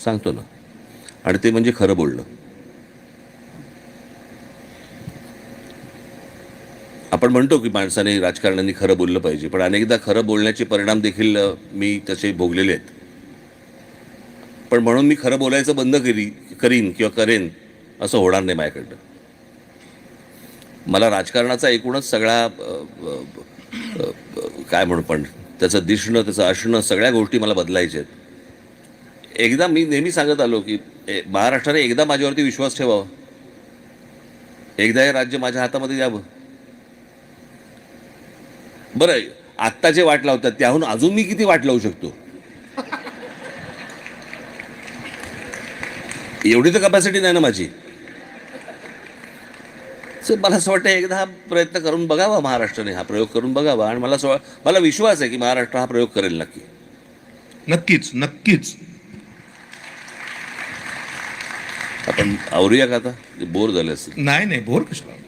सांगतो ना. आणि ते म्हणजे खरं बोलणं. आपण म्हणतो की माणसाने, राजकारण्यांनी खरं बोललं पाहिजे, पण अनेकदा खरं बोलण्याचे परिणाम देखील मी तसे भोगलेले आहेत. पण म्हणून मी खरं बोलायचं बंद करीन किंवा करेन असं होणार नाही माझ्याकडनं. मला राजकारणाचा एकूणच सगळा काय म्हणू पण, त्याचं दिसणं, त्याचं असणं, सगळ्या गोष्टी मला बदलायच्या आहेत. एकदा मी नेहमी सांगत आलो की महाराष्ट्राने एकदा माझ्यावरती विश्वास ठेवावा, एकदा हे राज्य माझ्या हातामध्ये यावं. बरं, आत्ता जे वाट लावतात त्याहून अजून मी किती वाट लावू शकतो? एवढी तर कपॅसिटी नाही ना माझी. मला असं वाटतं एकदा हा प्रयत्न करून बघावा महाराष्ट्राने, हा प्रयोग करून बघावा. आणि मला विश्वास आहे की महाराष्ट्र हा प्रयोग करेल नक्की. नक्कीच नक्कीच. आपण आवरूया का आता? बोर झाले असेल. नाही बोर कशाला.